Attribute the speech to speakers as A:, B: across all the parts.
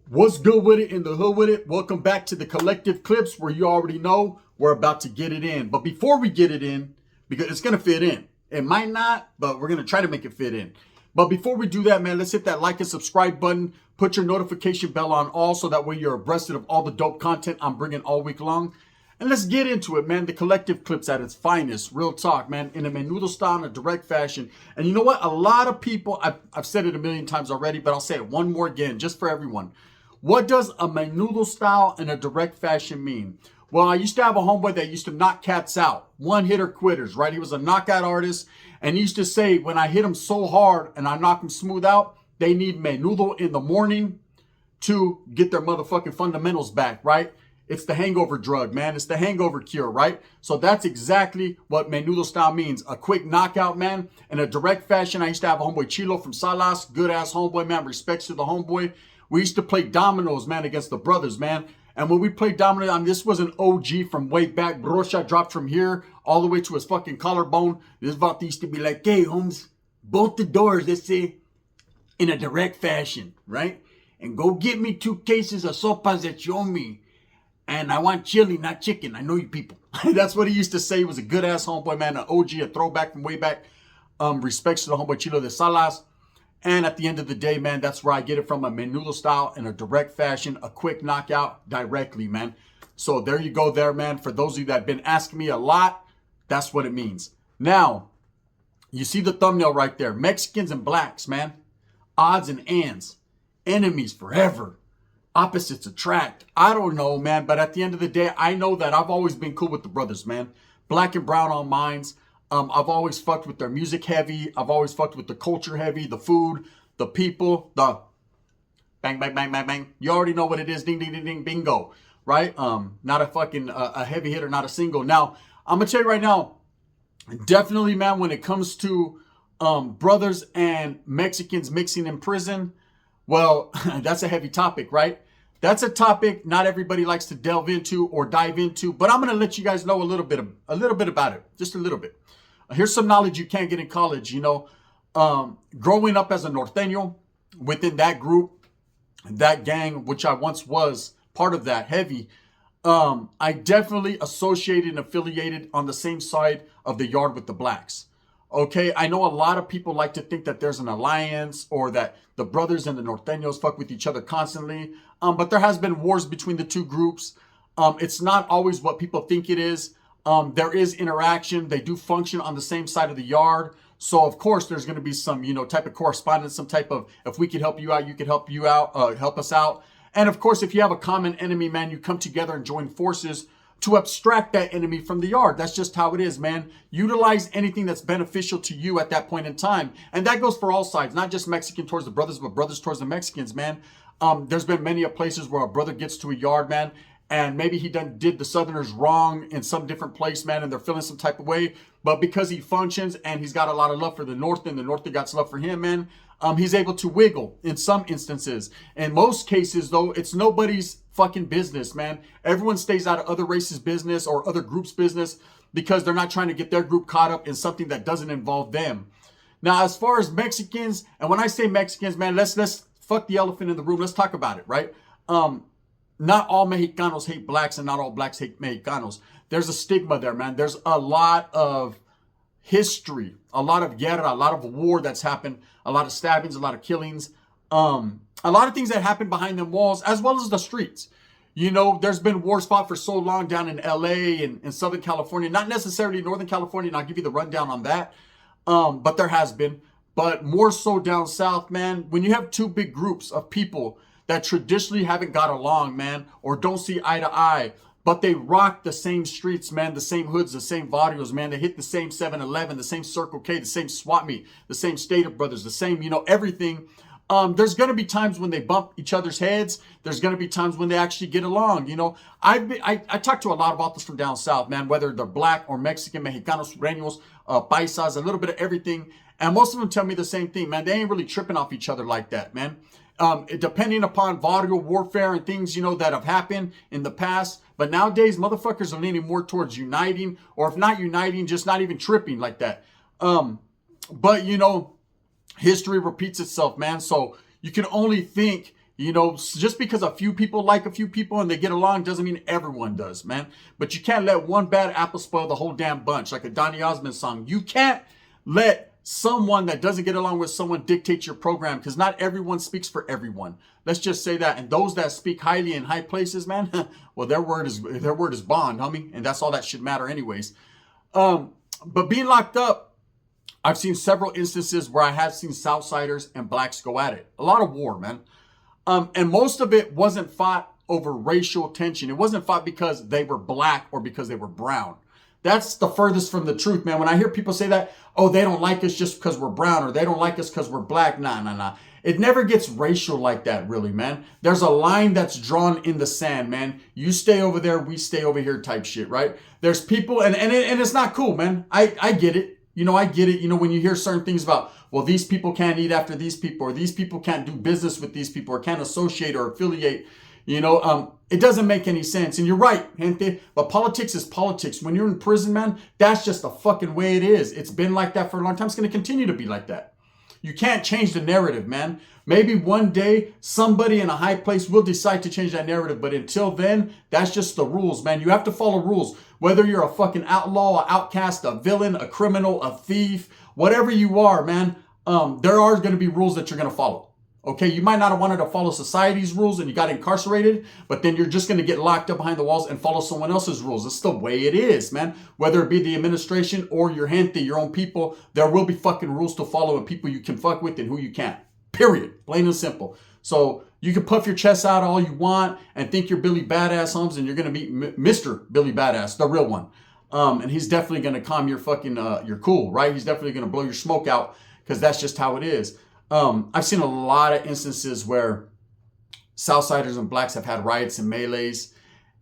A: What's good with it in the hood with it? Welcome back to the collective clips where you already know we're about to get it in. But before we get it in, because it's going to fit in. It might not, but we're going to try to make it fit in. But before we do that, man, let's hit that like and subscribe button. Put your notification bell on all so that way you're abreast of all the dope content I'm bringing all week long. And let's get into it, man. The collective clips at its finest. Real talk, man. In a menudo style, in a direct fashion. And you know what? A lot of people, I've said it a million times already, but I'll say it one more again, just for everyone. What does a menudo style in a direct fashion mean? Well, I used to have a homeboy that used to knock cats out. One-hitter quitters, right? He was a knockout artist. And he used to say, when I hit him so hard and I knock him smooth out, they need menudo in the morning to get their motherfucking fundamentals back, right? It's the hangover drug, man. It's the hangover cure, right? So that's exactly what menudo style means. A quick knockout, man. In a direct fashion, I used to have a homeboy Chilo from Salas. Good-ass homeboy, man. Respects to the homeboy. We used to play dominoes, man, against the brothers, man. And when we played dominoes, I mean, this was an OG from way back. Brocha dropped from here all the way to his fucking collarbone. This vato used to be like, hey, Holmes, bolt the doors, let's say, in a direct fashion, right? And go get me 2 cases of sopas that you owe me. And I want chili, not chicken. I know you people. That's what he used to say. He was a good-ass homeboy, man, an OG, a throwback from way back. Respects to the homeboy Chilo de Salas. And at the end of the day, man, that's where I get it from, a menudo style in a direct fashion, a quick knockout directly, man. So there you go there, man. For those of you that have been asking me a lot, that's what it means. Now, you see the thumbnail right there. Mexicans and blacks, man. Odds and ends. Enemies forever. Opposites attract. I don't know, man. But at the end of the day, I know that I've always been cool with the brothers, man. Black and brown on minds. I've always fucked with their music heavy. I've always fucked with the culture heavy, the food, the people, the bang, bang, bang, bang, bang. You already know what it is. Ding, ding, ding, ding, bingo. Right? Not a fucking a heavy hitter, not a single. Now, I'm going to tell you right now, definitely, man, when it comes to brothers and Mexicans mixing in prison, well, that's a heavy topic, right? That's a topic not everybody likes to delve into or dive into, but I'm going to let you guys know a little bit about it, just a little bit. Here's some knowledge you can't get in college. You know, growing up as a norteño within that group, that gang, which I once was part of that heavy, I definitely associated and affiliated on the same side of the yard with the blacks. Okay, I know a lot of people like to think that there's an alliance or that the brothers and the norteños fuck with each other constantly. But there has been wars between the two groups. It's not always what people think it is. There is interaction. They do function on the same side of the yard. So, of course, there's going to be some, you know, type of correspondence, some type of, if we could help you out, you could help you out, help us out. And, of course, if you have a common enemy, man, you come together and join forces to abstract that enemy from the yard. That's just how it is, man. Utilize anything that's beneficial to you at that point in time. And that goes for all sides, not just Mexican towards the brothers, but brothers towards the Mexicans, man. There's been many places where a brother gets to a yard, man, and maybe he did the Southerners wrong in some different place, man, and they're feeling some type of way. But because he functions and he's got a lot of love for the North and the North got love for him, man, he's able to wiggle in some instances. In most cases, though, it's nobody's fucking business, man. Everyone stays out of other races' business or other groups' business because they're not trying to get their group caught up in something that doesn't involve them. Now, as far as Mexicans, and when I say Mexicans, man, let's fuck the elephant in the room. Let's talk about it, right? Not all Mexicanos hate blacks and not all blacks hate Mexicanos. There's a stigma there, man. There's a lot of history, a lot of guerra, a lot of war that's happened, a lot of stabbings, a lot of killings, a lot of things that happen behind them walls, as well as the streets. You know, there's been wars fought for so long down in LA and in Southern California, not necessarily Northern California, and I'll give you the rundown on that. But there has been, but more so down south, man. When you have two big groups of people that traditionally haven't got along, man, or don't see eye to eye, but they rock the same streets, man, the same hoods, the same barrios, man. They hit the same 7-Eleven, the same Circle K, the same swap meet, the same Stater Brothers, the same, you know, everything. There's going to be times when they bump each other's heads. There's going to be times when they actually get along. You know, I talk to a lot of authors from down south, man, whether they're black or Mexican, Mexicanos, Sureños, Paisas, a little bit of everything. And most of them tell me the same thing, man. They ain't really tripping off each other like that, man. Depending upon barrio warfare and things, you know, that have happened in the past. But nowadays, motherfuckers are leaning more towards uniting, or if not uniting, just not even tripping like that. But, you know, history repeats itself, man. So you can only think You know, just because a few people like a few people and they get along doesn't mean everyone does, man. But you can't let one bad apple spoil the whole damn bunch, like a Donny Osmond song. You can't let someone that doesn't get along with someone dictate your program, because not everyone speaks for everyone. Let's just say that. And those that speak highly in high places, man, well, their word is bond, homie, and that's all that should matter, anyways. But being locked up, I've seen several instances where I have seen Southsiders and blacks go at it. A lot of war, man. And most of it wasn't fought over racial tension. It wasn't fought because they were black or because they were brown. That's the furthest from the truth, man. When I hear people say that, oh, they don't like us just because we're brown, or they don't like us because we're black. Nah. It never gets racial like that, really, man. There's a line that's drawn in the sand, man. You stay over there, we stay over here type shit, right? There's people, and it's not cool, man. I get it. You know, I get it. You know, when you hear certain things about, well, these people can't eat after these people, or these people can't do business with these people, or can't associate or affiliate, you know, it doesn't make any sense. And you're right, gente, but politics is politics. When you're in prison, man, that's just the fucking way it is. It's been like that for a long time. It's going to continue to be like that. You can't change the narrative, man. Maybe one day somebody in a high place will decide to change that narrative. But until then, that's just the rules, man. You have to follow rules. Whether you're a fucking outlaw, an outcast, a villain, a criminal, a thief, whatever you are, man, there are going to be rules that you're going to follow. Okay, you might not have wanted to follow society's rules and you got incarcerated, but then you're just going to get locked up behind the walls and follow someone else's rules. It's the way it is, man. Whether it be the administration or your gente, your own people, there will be fucking rules to follow and people you can fuck with and who you can't. Period. Plain and simple. So you can puff your chest out all you want and think you're Billy Badass, Holmes, and you're going to be Mr. Billy Badass, the real one. And he's definitely going to calm your fucking, your cool, right? He's definitely going to blow your smoke out because that's just how it is. I've seen a lot of instances where Southsiders and blacks have had riots and melees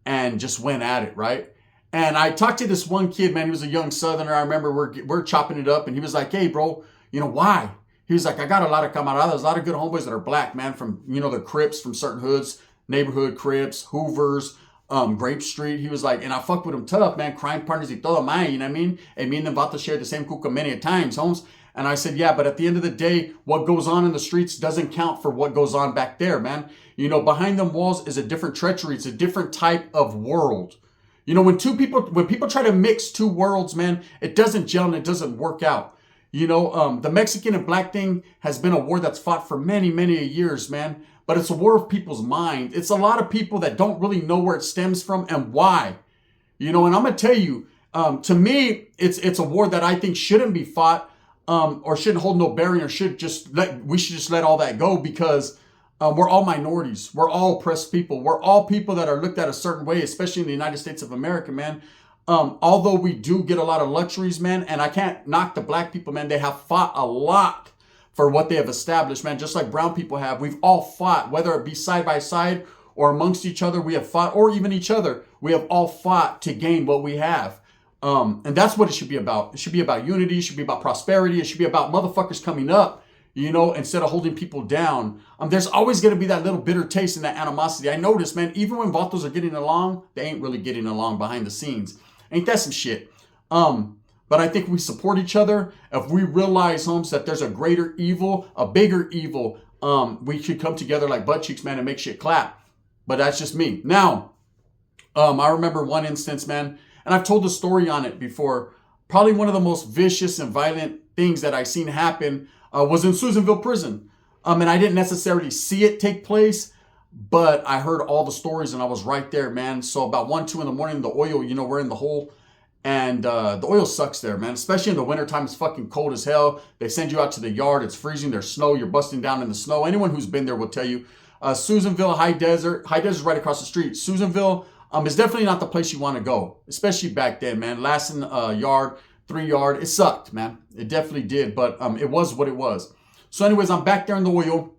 A: and just went at it, right? And I talked to this one kid, man. He was a young Southerner. I remember we're chopping it up, and he was like, "Hey, bro, you know why?" He was like, "I got a lot of camaradas, a lot of good homeboys that are black, man, from, you know, the Crips, from certain hoods, neighborhood Crips, Hoovers, Grape Street." He was like, and I fuck with them tough, man, crime partners y todo, man, you know what I mean? And me and them about to share the same kuka many times, Holmes. And I said, yeah, but at the end of the day, what goes on in the streets doesn't count for what goes on back there, man. You know, behind them walls is a different treachery. It's a different type of world. You know, when people try to mix two worlds, man, it doesn't gel and it doesn't work out. You know, the Mexican and black thing has been a war that's fought for many, many years, man. But it's a war of people's mind. It's a lot of people that don't really know where it stems from and why. You know, and I'm going to tell you, to me, it's a war that I think shouldn't be fought. Or shouldn't hold no bearing, or we should just let all that go, because we're all minorities. We're all oppressed people. We're all people that are looked at a certain way, especially in the United States of America, man. Although we do get a lot of luxuries, man, and I can't knock the black people, man. They have fought a lot for what they have established, man, just like brown people have. We've all fought, whether it be side by side or amongst each other, we have fought, or even each other. We have all fought to gain what we have. And that's what it should be about. It should be about unity. It should be about prosperity. It should be about motherfuckers coming up, you know, instead of holding people down. There's always going to be that little bitter taste and that animosity. I notice, man, even when vatos are getting along, they ain't really getting along behind the scenes. Ain't that some shit? But I think we support each other. If we realize, Holmes, that there's a greater evil, a bigger evil, we should come together like butt cheeks, man, and make shit clap. But that's just me. Now, I remember one instance, man, and I've told the story on it before. Probably one of the most vicious and violent things that I seen happen was in Susanville prison. And I didn't necessarily see it take place, but I heard all the stories and I was right there, man. So about 1, 2 in the morning, the oil, you know, we're in the hole. And the oil sucks there, man. Especially in the wintertime, it's fucking cold as hell. They send you out to the yard. It's freezing. There's snow. You're busting down in the snow. Anyone who's been there will tell you. Susanville, High Desert. High Desert is right across the street. Susanville, it's definitely not the place you want to go, especially back then, man. Last in yard, 3 yard, it sucked, man. It definitely did, but it was what it was. So anyways, I'm back there in the oil,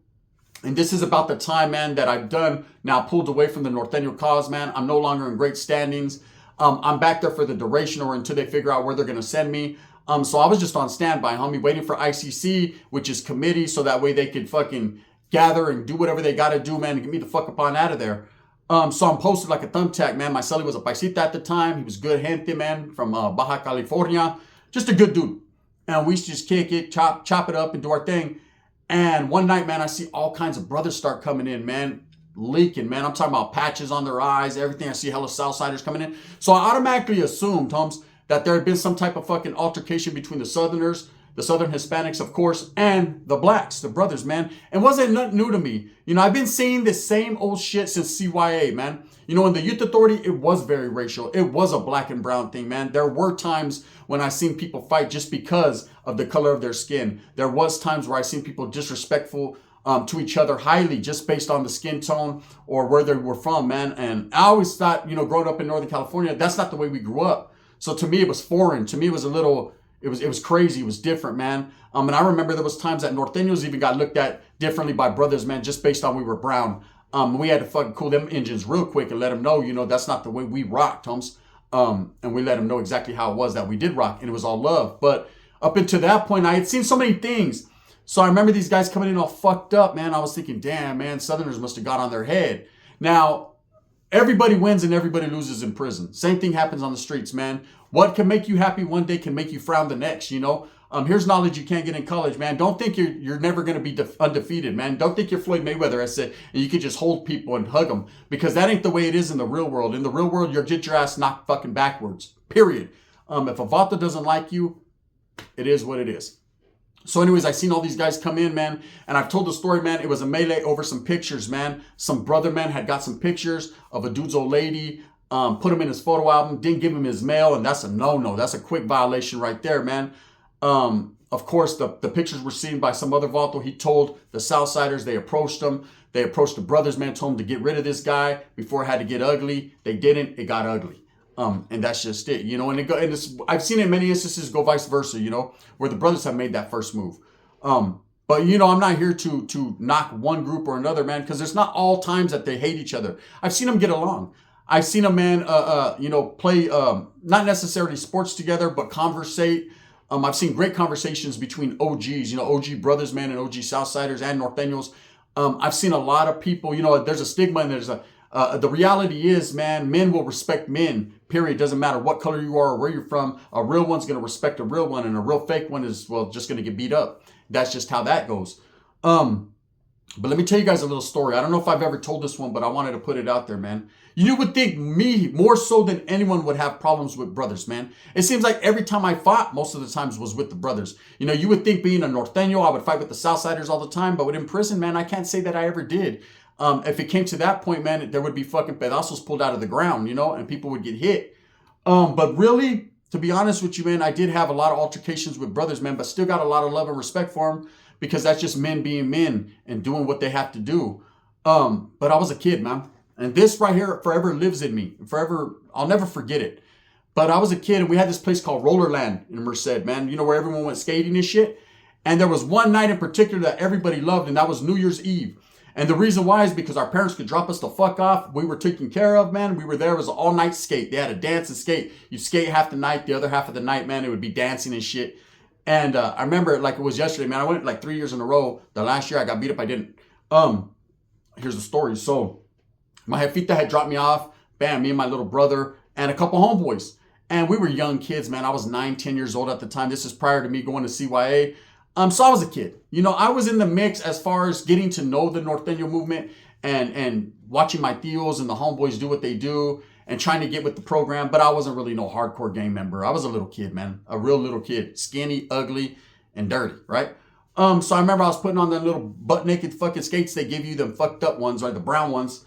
A: and this is about the time, man, that I've done now pulled away from the Norteño cause, man. I'm no longer in great standings. I'm back there for the duration or until they figure out where they're going to send me. So I was just on standby, homie, waiting for ICC, which is committee, so that way they could fucking gather and do whatever they got to do, man, and get me the fuck up on out of there. So I'm posted like a thumbtack, man. My celly was a paisita at the time. He was good gente, man, from Baja California. Just a good dude. And we used to just kick it, chop it up, and do our thing. And one night, man, I see all kinds of brothers start coming in, man, leaking, man. I'm talking about patches on their eyes, everything. I see hella Southsiders coming in. So I automatically assumed, Holmes, that there had been some type of fucking altercation between the Southerners, the Southern Hispanics, of course, and the blacks, the brothers, man. And wasn't nothing new to me. You know, I've been seeing this same old shit since CYA, man. You know, in the Youth Authority, it was very racial. It was a black and brown thing, man. There were times when I seen people fight just because of the color of their skin. There was times where I seen people disrespectful to each other highly just based on the skin tone or where they were from, man. And I always thought, you know, growing up in Northern California, that's not the way we grew up. So to me, it was foreign. To me, it was a little, it was crazy. It was different, man. And I remember there was times that Norteños even got looked at differently by brothers, man, just based on we were brown. We had to fucking cool them engines real quick and let them know, you know, that's not the way we rocked, Holmes. And we let them know exactly how it was that we did rock, and it was all love. But up until that point, I had seen so many things. So I remember these guys coming in all fucked up, man. I was thinking, damn, man, Southerners must have got on their head. Now, everybody wins and everybody loses in prison. Same thing happens on the streets, man. What can make you happy one day can make you frown the next, you know? Here's knowledge you can't get in college, man. Don't think you're never going to be undefeated, man. Don't think you're Floyd Mayweather, I said, and you can just hold people and hug them, because that ain't the way it is in the real world. In the real world, you'll get your ass knocked fucking backwards, period. If a vato doesn't like you, it is what it is. So anyways, I seen all these guys come in, man, and I've told the story, man. It was a melee over some pictures, man. Some brother, man, had got some pictures of a dude's old lady, put him in his photo album, didn't give him his mail, and that's a no-no. That's a quick violation right there, man. Of course, the pictures were seen by some other vato. He told the Southsiders, they approached him. They approached the brothers, man, told them to get rid of this guy before it had to get ugly. They didn't. It got ugly. And that's just it, you know, I've seen in many instances go vice versa, you know, where the brothers have made that first move. But, you know, I'm not here to knock one group or another, man, because there's not all times that they hate each other. I've seen them get along. I've seen a man, you know, play, not necessarily sports together, but conversate. I've seen great conversations between OGs, you know, OG brothers, man, and OG Southsiders and Norteños. I've seen a lot of people, you know, there's a stigma and there's the reality is, man, men will respect men, period. Doesn't matter what color you are or where you're from. A real one's going to respect a real one, and a real fake one is, well, just going to get beat up. That's just how that goes. But let me tell you guys a little story. I don't know if I've ever told this one, but I wanted to put it out there, man. You would think me, more so than anyone, would have problems with brothers, man. It seems like every time I fought, most of the times was with the brothers. You know, you would think being a Norteño, I would fight with the Southsiders all the time, but in prison, man, I can't say that I ever did. If it came to that point, man, there would be fucking pedazos pulled out of the ground, you know, and people would get hit. But really, to be honest with you, man, I did have a lot of altercations with brothers, man, but still got a lot of love and respect for them, because that's just men being men and doing what they have to do. But I was a kid, man. And this right here forever lives in me. Forever, I'll never forget it. But I was a kid, and we had this place called Rollerland in Merced, man. You know, where everyone went skating and shit. And there was one night in particular that everybody loved, and that was New Year's Eve. And the reason why is because our parents could drop us the fuck off. We were taken care of, man. We were there. It was an all-night skate. They had a dance and skate. You'd skate half the night. The other half of the night, man, it would be dancing and shit. And I remember it like it was yesterday, man. I went like 3 years in a row. The last year I got beat up, I didn't. Here's the story. So my jefita had dropped me off. Bam, me and my little brother and a couple homeboys. And we were young kids, man. I was 9, 10 years old at the time. This is prior to me going to CYA. So I was a kid. You know, I was in the mix as far as getting to know the Norteño movement and watching my tios and the homeboys do what they do and trying to get with the program. But I wasn't really no hardcore gang member. I was a little kid, man. A real little kid. Skinny, ugly, and dirty, right? So I remember I was putting on the little butt-naked fucking skates. They give you them fucked up ones, right? The brown ones.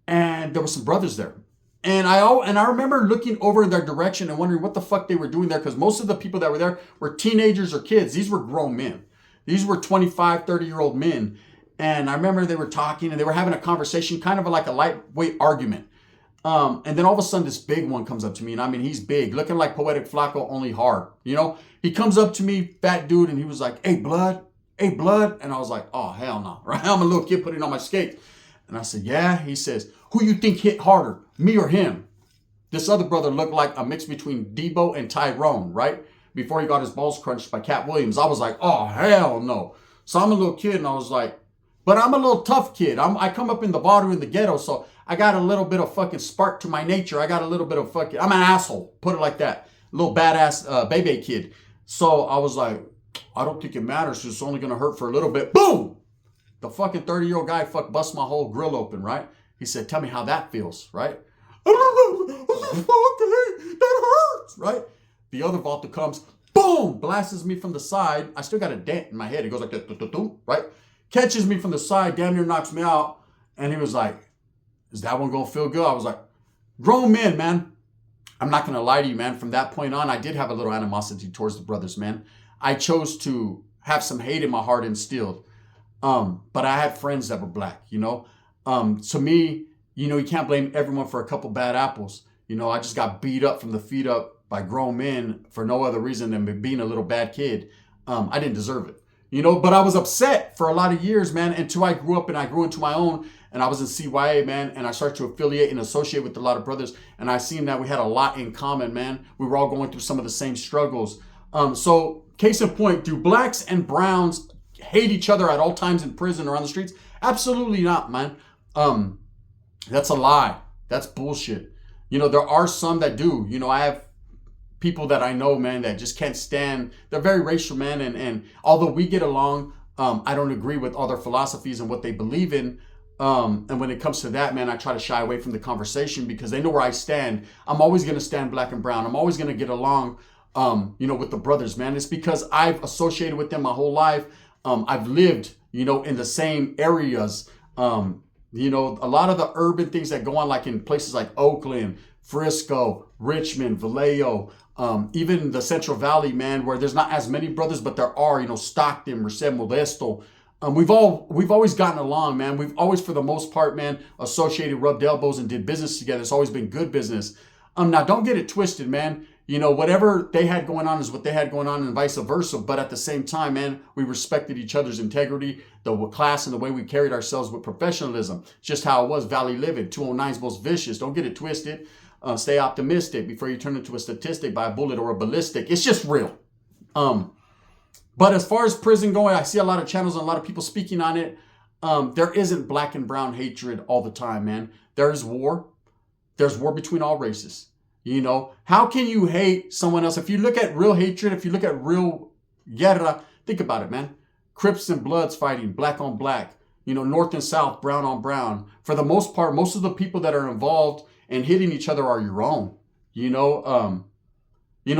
A: And there were some brothers there. And I remember looking over in their direction and wondering what the fuck they were doing there, because most of the people that were there were teenagers or kids. These were grown men. These were 25, 30-year-old men. And I remember they were talking and they were having a conversation, kind of like a lightweight argument. And then all of a sudden this big one comes up to me. And I mean, he's big, looking like Poetic Flacco, only hard. You know, he comes up to me, fat dude, and he was like, "Hey, blood. Hey, blood." And I was like, oh, hell no. Right? I'm a little kid putting on my skates. And I said, yeah. He says, "Who you think hit harder, me or him?" This other brother looked like a mix between Debo and Tyrone, right? Before he got his balls crunched by Cat Williams. I was like, oh, hell no. So I'm a little kid, and I was like, but I'm a little tough kid. I come up in the barrio in the ghetto, so I got a little bit of fucking spark to my nature. I got a little bit of fucking, I'm an asshole, put it like that. Little badass baby kid. So I was like, I don't think it matters. It's only going to hurt for a little bit. Boom! The fucking 30-year-old guy bust my whole grill open, right? He said, tell me how that feels, right? That hurts, right? The other Volta comes, boom, blasts me from the side. I still got a dent in my head. It goes like that, right? Catches me from the side, damn near knocks me out. And he was like, is that one going to feel good? I was like, grown men, man. I'm not going to lie to you, man. From that point on, I did have a little animosity towards the brothers, man. I chose to have some hate in my heart instilled. But I had friends that were black, you know. To me, you know, you can't blame everyone for a couple bad apples. You know, I just got beat up from the feet up by grown men for no other reason than being a little bad kid. I didn't deserve it, you know, but I was upset for a lot of years, man, until I grew up and I grew into my own, and I was in CYA, man, and I started to affiliate and associate with a lot of brothers, and I seen that we had a lot in common, man. We were all going through some of the same struggles. So case in point, do blacks and browns hate each other at all times in prison or on the streets? Absolutely not, man. That's a lie. That's bullshit. You know, there are some that do. You know, I have people that I know, man, that just can't stand. They're very racial, man. And although we get along, I don't agree with all their philosophies and what they believe in. And when it comes to that, man, I try to shy away from the conversation because they know where I stand. I'm always going to stand black and brown. I'm always going to get along, you know, with the brothers, man. It's because I've associated with them my whole life. I've lived, you know, in the same areas. You know, a lot of the urban things that go on, like in places like Oakland, Frisco, Richmond, Vallejo, even the Central Valley, man, where there's not as many brothers, but there are, you know, Stockton, Merced, Modesto. We've always gotten along, man. We've always, for the most part, man, associated, rubbed elbows, and did business together. It's always been good business. Now, don't get it twisted, man. You know, whatever they had going on is what they had going on and vice versa. But at the same time, man, we respected each other's integrity, the class, and the way we carried ourselves with professionalism. It's just how it was. Valley living, 209's most vicious. Don't get it twisted. Stay optimistic before you turn into a statistic by a bullet or a ballistic. It's just real. But as far as prison going, I see a lot of channels and a lot of people speaking on it. There isn't black and brown hatred all the time, man. There's war. There's war between all races. You know, how can you hate someone else? If you look at real hatred, if you look at real guerra, think about it, man. Crips and Bloods fighting, black on black, you know, North and South, brown on brown. For the most part, most of the people that are involved in hitting each other are your own, you know.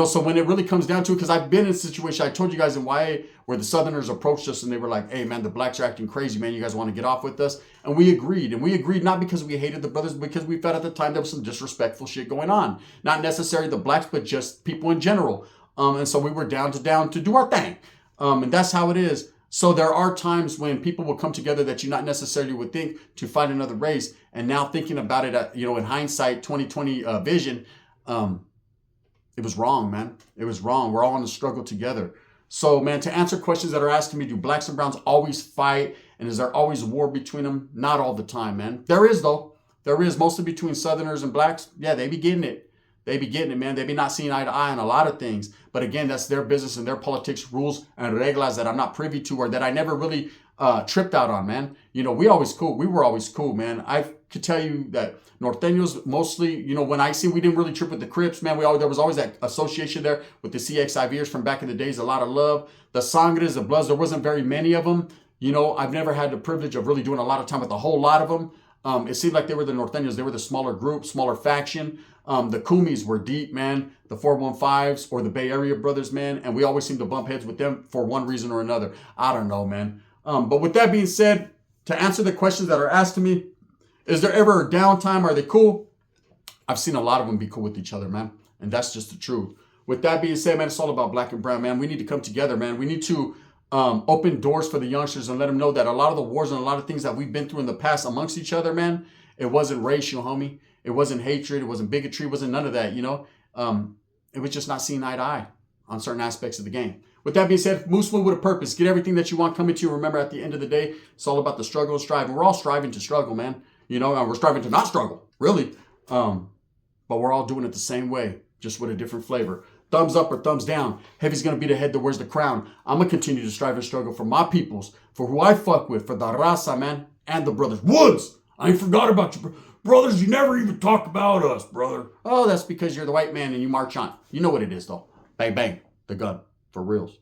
A: So when it really comes down to it, because I've been in a situation, I told you guys in YA, where the Southerners approached us and they were like, hey, man, the blacks are acting crazy, man. You guys want to get off with us? And we agreed. And we agreed not because we hated the brothers, but because we felt at the time there was some disrespectful shit going on. Not necessarily the blacks, but just people in general. And so we were down to do our thing. And that's how it is. So there are times when people will come together that you not necessarily would think to fight another race. And now thinking about it, you know, in hindsight, 2020 vision, it was wrong, man. It was wrong. We're all in the struggle together. So, man, to answer questions that are asking me, do blacks and browns always fight? And is there always war between them? Not all the time, man. There is, though. There is, mostly between Southerners and blacks. Yeah, they be getting it. They be getting it, man. They be not seeing eye to eye on a lot of things. But again, that's their business and their politics, rules and reglas that I'm not privy to or that I never really tripped out on, man. You know, we were always cool, man. I could tell you that Norteños mostly, you know, when I see we didn't really trip with the Crips, man, there was always that association there with the CXIVers from back in the days, a lot of love. The Sangres, the Bloods, there wasn't very many of them. You know, I've never had the privilege of really doing a lot of time with a whole lot of them. It seemed like they were the Norteños. They were the smaller group, smaller faction. The Kumis were deep, man. The 415s or the Bay Area brothers, man. And we always seemed to bump heads with them for one reason or another. I don't know, man. But with that being said, to answer the questions that are asked to me, is there ever a downtime? Are they cool? I've seen a lot of them be cool with each other, man. And that's just the truth. With that being said, man, it's all about black and brown, man. We need to come together, man. We need to open doors for the youngsters and let them know that a lot of the wars and a lot of things that we've been through in the past amongst each other, man, it wasn't racial, homie. It wasn't hatred. It wasn't bigotry. It wasn't none of that, you know. It was just not seeing eye to eye on certain aspects of the game. With that being said, move smooth with a purpose. Get everything that you want coming to you. Remember, at the end of the day, it's all about the struggle and strive. And we're all striving to struggle, man. You know, and we're striving to not struggle, really. But we're all doing it the same way, just with a different flavor. Thumbs up or thumbs down. Heavy's going to be the head that wears the crown. I'm going to continue to strive and struggle for my peoples, for who I fuck with, for the raza, man, and the brothers. Woods! I ain't forgot about you, brothers. You never even talk about us, brother. Oh, that's because you're the white man and you march on. You know what it is, though. Bang, bang. The gun. For reals.